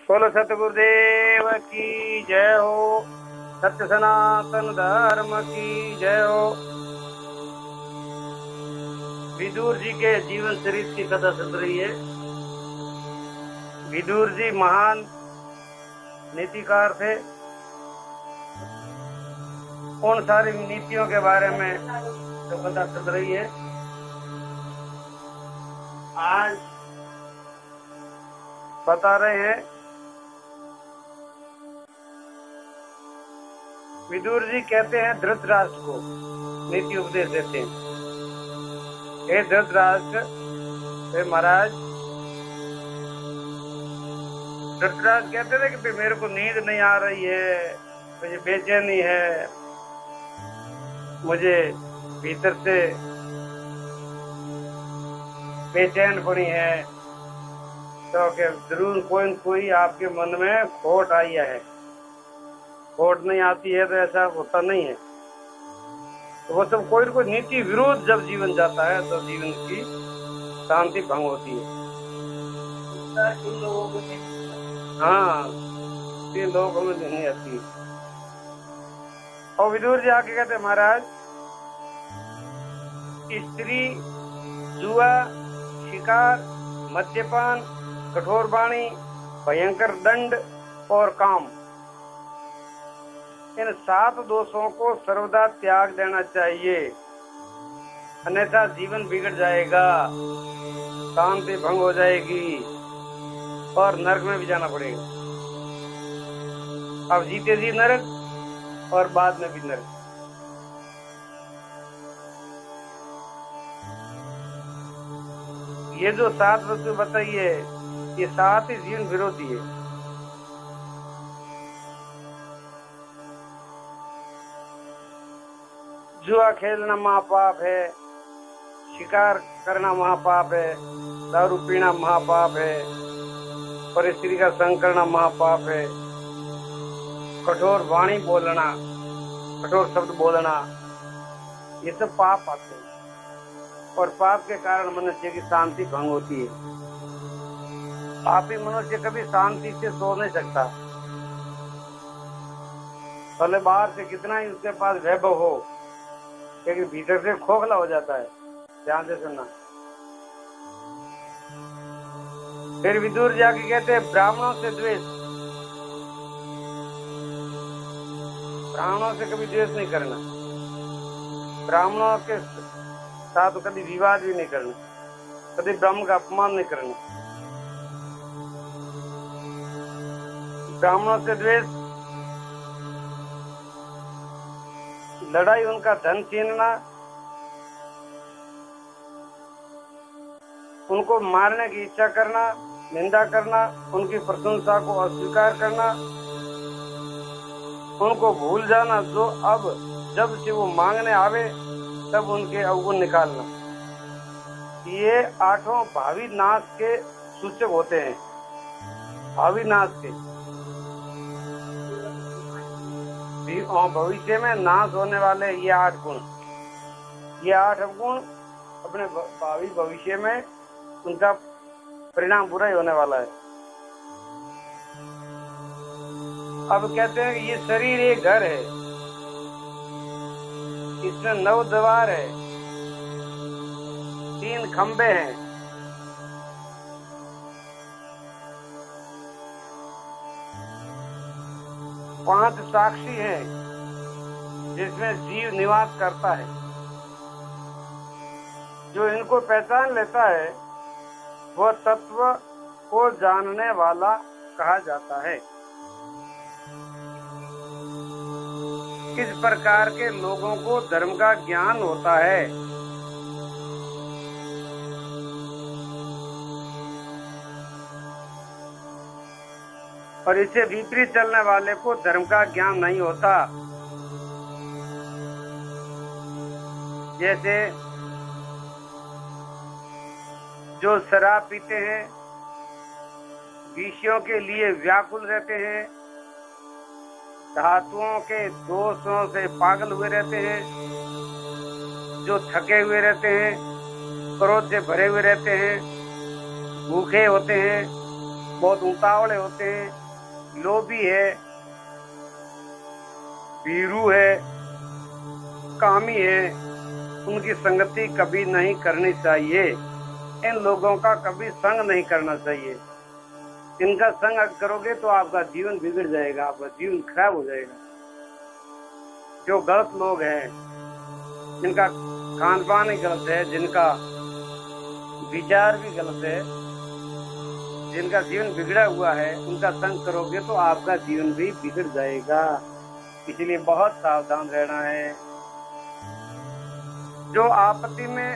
बोलो सतगुरुदेव की जय हो। सत्य सनातन धर्म की जय हो। विदुर जी के जीवन चरित्र की कथा चल रही है। विदुर जी महान नीतिकार थे। उन सारी नीतियों के बारे में जो कथा चल रही है आज बता रहे हैं। विदुर जी कहते हैं धृतराष्ट्र को नीति उपदेश देते हैं। हे धृतराष्ट्र, हे महाराज, धृतराष्ट्र कहते थे कि मेरे को नींद नहीं आ रही है, मुझे बेचैनी है, मुझे भीतर से बेचैन पड़ी है, तो जरूर कोई कोई आपके मन में खोट आई है। खोट नहीं आती है तो ऐसा होता नहीं है। तो वो सब कोई कोई नीति विरोध जब जीवन जाता है तो जीवन की शांति भंग होती है। हाँ, 3 लोगों में नहीं आती। और विदुर जी आके कहते महाराज, स्त्री, जुआ, शिकार, मद्यपान, कठोर वाणी, भयंकर दंड और काम, इन 7 दोषों को सर्वदा त्याग देना चाहिए, अन्यथा जीवन बिगड़ जाएगा, शांति भंग हो जाएगी और नरक में भी जाना पड़ेगा। अब जीते जी नरक और बाद में भी नरक। ये जो 7 वस्तु बताई है, ये 7 ही जीवन विरोधी है। जुआ खेलना महापाप है, शिकार करना महापाप है, दारू पीना महापाप है, और स्त्री का संग करना महापाप है, कठोर वाणी बोलना, कठोर शब्द बोलना, ये सब पाप आते हैं। और पाप के कारण मनुष्य की शांति भंग होती है। पापी मनुष्य कभी शांति से सो नहीं सकता, भले बाहर से कितना ही उसके पास वैभव हो, लेकिन भीतर से खोखला हो जाता है। ध्यान से सुनना। फिर विदुर जाके कहते हैं ब्राह्मणों से द्वेष, ब्राह्मणों से कभी द्वेष नहीं करना, ब्राह्मणों के साथ कभी विवाद भी नहीं करना, कभी ब्राह्मण का अपमान नहीं करना। ब्राह्मणों से द्वेष, लड़ाई, उनका धन छीनना, उनको मारने की इच्छा करना, निंदा करना, उनकी प्रशंसा को अस्वीकार करना, उनको भूल जाना, जो अब जब से वो मांगने आवे तब उनके अवगुण निकालना। ये 8 भावी नाश के सूचक होते हैं। भावी नाश के, भविष्य में नाश होने वाले ये 8 गुण, ये 8 अवगुण अपने भावी भविष्य में उनका परिणाम बुरा ही होने वाला है। अब कहते हैं कि ये शरीर एक घर है, इसमें 9 द्वार है, 3 खंबे हैं, 5 साक्षी हैं जिसमें जीव निवास करता है। जो इनको पहचान लेता है वह तत्व को जानने वाला कहा जाता है। किस प्रकार के लोगों को धर्म का ज्ञान होता है? और इससे विपरीत चलने वाले को धर्म का ज्ञान नहीं होता। जैसे जो शराब पीते हैं, विषयों के लिए व्याकुल रहते हैं, धातुओं के दोषों से पागल हुए रहते हैं, जो थके हुए रहते हैं, क्रोध से भरे हुए रहते हैं, भूखे होते हैं, बहुत उतावले होते हैं, लोभी है, भीरू है, कामी है, उनकी संगति कभी नहीं करनी चाहिए। इन लोगों का कभी संग नहीं करना चाहिए। इनका संग अगर करोगे तो आपका जीवन बिगड़ जाएगा, आपका जीवन खराब हो जाएगा। जो गलत लोग हैं, जिनका खान पान ही गलत है, जिनका विचार भी गलत है, जिनका जीवन बिगड़ा हुआ है, उनका संग करोगे तो आपका जीवन भी बिगड़ जाएगा। इसलिए बहुत सावधान रहना है। जो आपत्ति में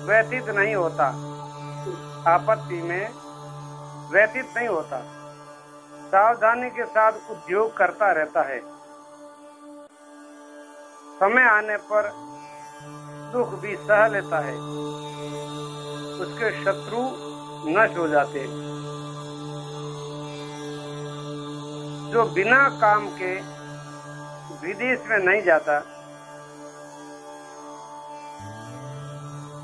व्यतीत नहीं होता, आपत्ति में व्यतीत नहीं होता, सावधानी के साथ उद्योग करता रहता है, समय आने पर दुख भी सह लेता है, उसके शत्रु नष्ट हो जाते हैं। जो बिना काम के विदेश में नहीं जाता,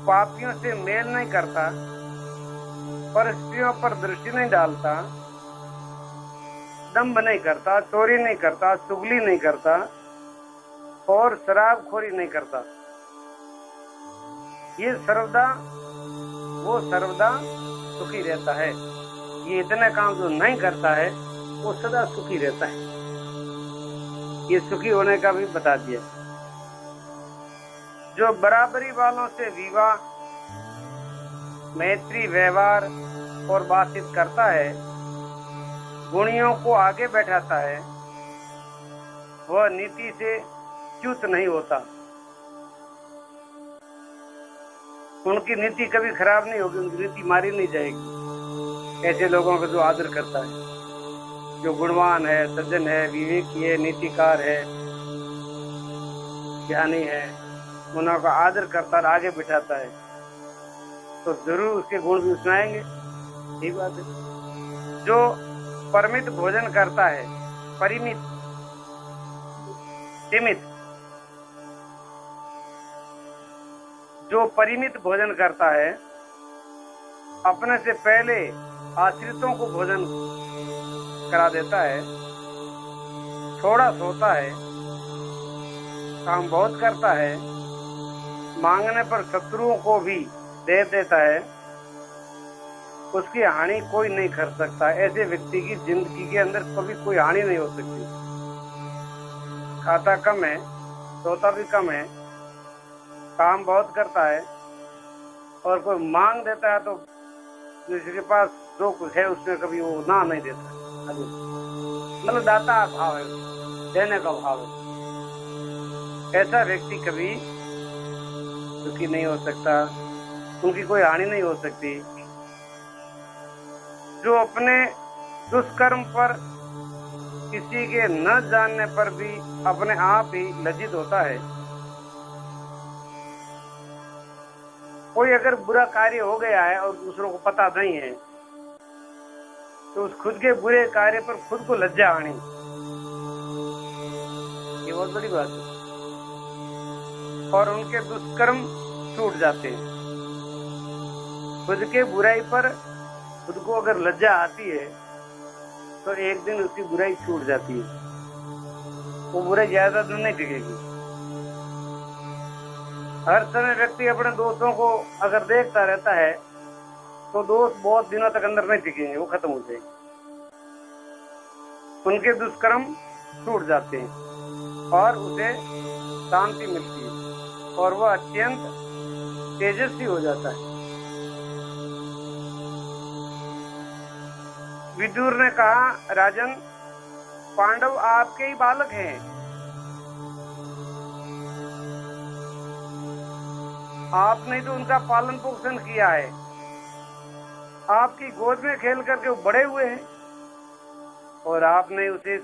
पापियों से मेल नहीं करता, परिस्थितियों पर दृष्टि नहीं डालता, दंभ नहीं करता, चोरी नहीं करता, चुगली नहीं करता और शराबखोरी नहीं करता, ये वो सर्वदा सुखी रहता है। ये इतने काम जो नहीं करता है वो सदा सुखी रहता है। ये सुखी होने का भी बता दिया। जो बराबरी वालों से विवाह, मैत्री, व्यवहार और बातचीत करता है, गुणियों को आगे बैठाता है, वह नीति से च्युत नहीं होता। उनकी नीति कभी खराब नहीं होगी, उनकी नीति मारी नहीं जाएगी। ऐसे लोगों का जो आदर करता है, जो गुणवान है, सज्जन है, विवेकी है, नीतिकार है, ज्ञानी है, उनका आदर करता और आगे बिठाता है, तो जरूर उसके गुण भी सुनाएंगे। ठीक बात है। जो परिमित भोजन करता है, परिमित, सीमित, जो परिमित भोजन करता है, अपने से पहले आश्रितों को भोजन करा देता है, थोड़ा सोता है, काम बहुत करता है, मांगने पर शत्रुओं को भी दे देता है, उसकी हानि कोई नहीं कर सकता। ऐसे व्यक्ति की जिंदगी के अंदर कभी कोई हानि नहीं हो सकती। खाता कम है, सोता भी कम है, काम बहुत करता है और कोई मांग देता है तो जिसके पास जो कुछ है उसमें कभी वो ना नहीं देता। मतलब दाता भाव है, देने का भाव है। ऐसा व्यक्ति कभी सुखी नहीं हो सकता, उनकी कोई हानि नहीं हो सकती। जो अपने दुष्कर्म पर किसी के न जानने पर भी अपने आप ही लज्जित होता है। कोई अगर बुरा कार्य हो गया है और दूसरों को पता नहीं है तो उस खुद के बुरे कार्य पर खुद को लज्जा आनी, ये बहुत बड़ी बात है। और उनके दुष्कर्म छूट जाते हैं। खुद के बुराई पर खुद को अगर लज्जा आती है तो एक दिन उसकी बुराई छूट जाती है, वो बुराई ज्यादा दिन नहीं टिकेगी। हर समय व्यक्ति अपने दोस्तों को अगर देखता रहता है तो दोस्त बहुत दिनों तक अंदर नहीं टिकेंगे, वो खत्म हो जाएंगे। उनके दुष्कर्म छूट जाते हैं और उसे शांति मिलती है और वह अत्यंत तेजस्वी हो जाता है। विदुर ने कहा, राजन, पांडव आपके ही बालक हैं, आपने तो उनका पालन पोषण किया है, आपकी गोद में खेल करके वो बड़े हुए हैं और आपने उसे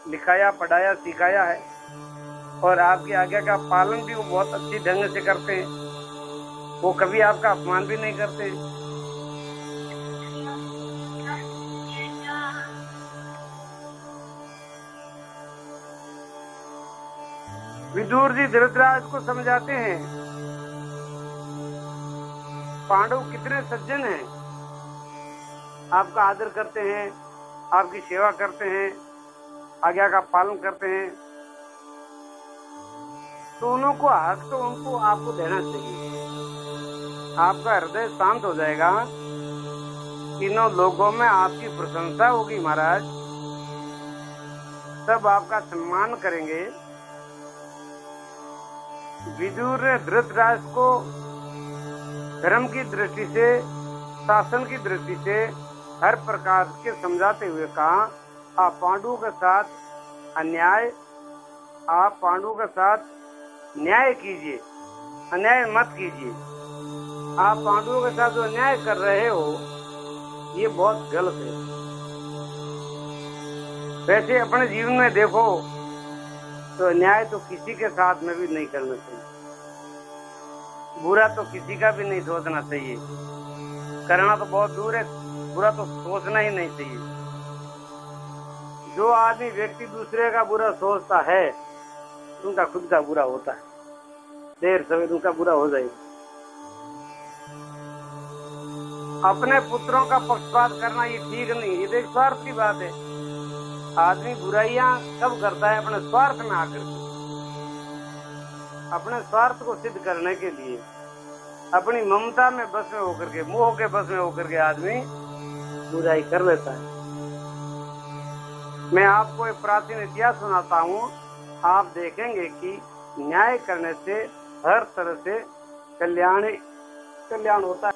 लिखाया, पढ़ाया, सिखाया है और आपकी आज्ञा का पालन भी वो बहुत अच्छी ढंग से करते हैं। वो कभी आपका अपमान भी नहीं करते। विदुर जी धृतराज को समझाते हैं, पांडव कितने सज्जन हैं, आपका आदर करते हैं, आपकी सेवा करते हैं, आज्ञा का पालन करते हैं, तो उनको हक तो उनको आपको देना चाहिए। आपका हृदय शांत हो जाएगा, तीनों लोगों में आपकी प्रशंसा होगी महाराज, सब आपका सम्मान करेंगे। विदुर ने धृतराष्ट्र को धर्म की दृष्टि से, शासन की दृष्टि से हर प्रकार के समझाते हुए कहा, आप पांडवों के साथ अन्याय, आप पांडवों के साथ न्याय कीजिए, अन्याय मत कीजिए। आप पांडवों के साथ जो अन्याय कर रहे हो ये बहुत गलत है। वैसे अपने जीवन में देखो तो अन्याय तो किसी के साथ में भी नहीं करना चाहिए, बुरा तो किसी का भी नहीं सोचना चाहिए, करना तो बहुत दूर है, बुरा तो सोचना ही नहीं चाहिए। जो आदमी व्यक्ति दूसरे का बुरा सोचता है उनका खुद का बुरा होता है, देर सवेर उनका बुरा हो जाएगा। अपने पुत्रों का पक्षपात करना ये ठीक नहीं, ये एक स्वार्थ की बात है। आदमी बुराइयां कब करता है? अपने स्वार्थ में आकर के, अपने स्वार्थ को सिद्ध करने के लिए, अपनी ममता में बस में होकर के, मोह के बस में होकर के आदमी बुराई कर लेता है। मैं आपको एक प्राचीन इतिहास सुनाता हूँ, आप देखेंगे कि न्याय करने से हर तरह से कल्याण होता है।